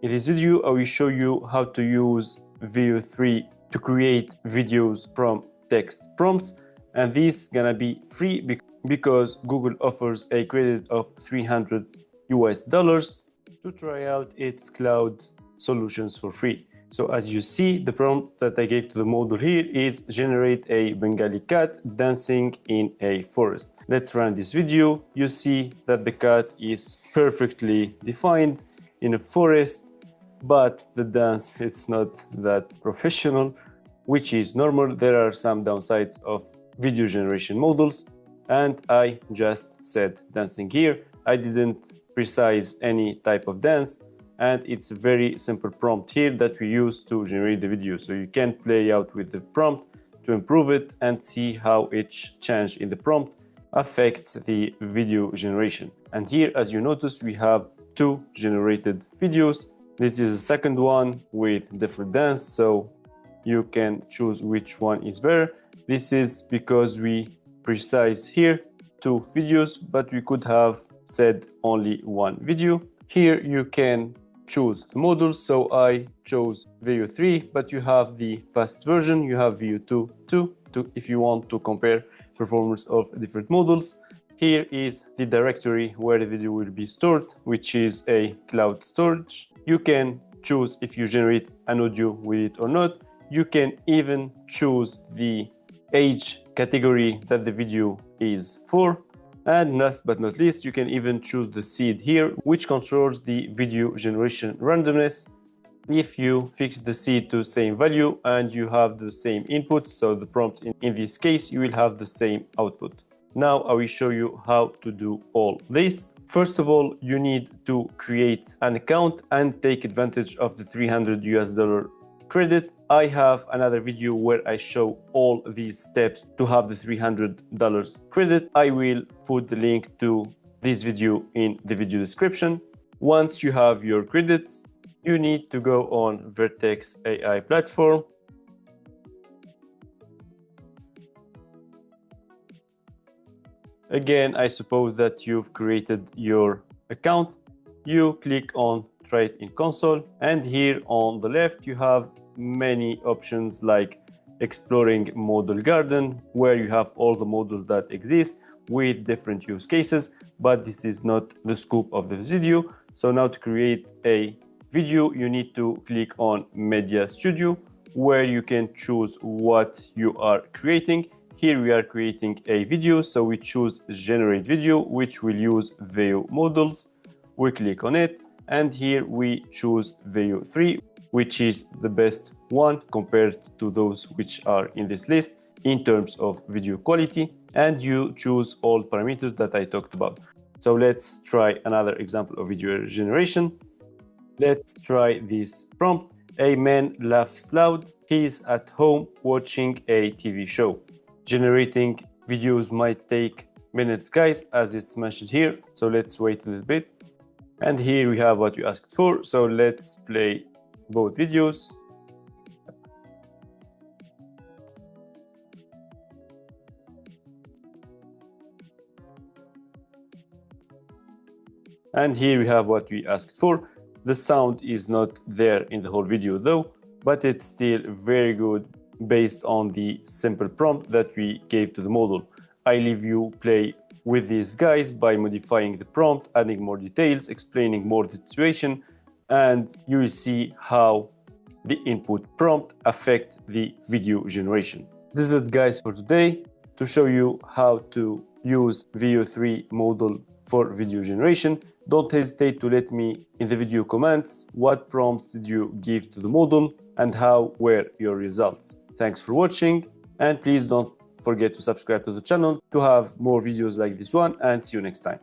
In this video, I will show you how to use Veo 3 to create videos from text prompts, and this is gonna be free because Google offers a credit of $300 to try out its cloud solutions for free. So as you see, the prompt that I gave to the model here is generate a Bengali cat dancing in a forest. Let's run this video. You see that the cat is perfectly defined in a forest, but the dance is not that professional, which is normal. There are some downsides of video generation models, and I just said dancing here. I didn't precise any type of dance, and it's a very simple prompt here that we use to generate the video. So you can play out with the prompt to improve it and see how each change in the prompt affects the video generation. And here, as you notice, we have two generated videos. This is the second one with different dance, so you can choose which one is better. This is because we precise here two videos, but we could have said only one video. Here you can choose the model, so I chose Veo 3, but you have the fast version, you have Veo 2 if you want to compare performance of different models. Here is the directory where the video will be stored, which is a cloud storage. You can choose if you generate an audio with it or not. You can even choose the age category that the video is for. And last but not least, you can even choose the seed here, which controls the video generation randomness. If you fix the seed to the same value and you have the same input, so the prompt in this case, you will have the same output. Now I will show you how to do all this. First of all, you need to create an account and take advantage of the $300 credit. I have another video where I show all these steps to have the $300 credit. I will put the link to this video in the video description. Once you have your credits, you need to go on vertexai platform. Again, I suppose that you've created your account. You click on Try it in console, and here on the left you have many options like exploring model garden, where you have all the models that exist with different use cases, but this is not the scope of the video. So now to create a video, you need to click on Media Studio, where you can choose what you are creating. Here we are creating a video, so we choose generate video, which will use Veo models. We click on it, and here we choose Veo 3, which is the best one compared to those which are in this list in terms of video quality, and you choose all parameters that I talked about. So let's try another example of video generation. Let's try this prompt. A man laughs loud. He's at home watching a TV show. Generating videos might take minutes, guys, as it's mentioned here. So let's wait a little bit. And here we have what you asked for. So let's play both videos. And here we have what we asked for. The sound is not there in the whole video though, but it's still very good based on the simple prompt that we gave to the model. I leave you play with these guys by modifying the prompt, adding more details, explaining more the situation, and you will see how the input prompt affect the video generation. This is it, guys, for today, to show you how to use Veo 3 model for video generation. Don't hesitate to let me in the video comments what prompts did you give to the model and how were your results. Thanks for watching, and please don't forget to subscribe to the channel to have more videos like this one, and see you next time.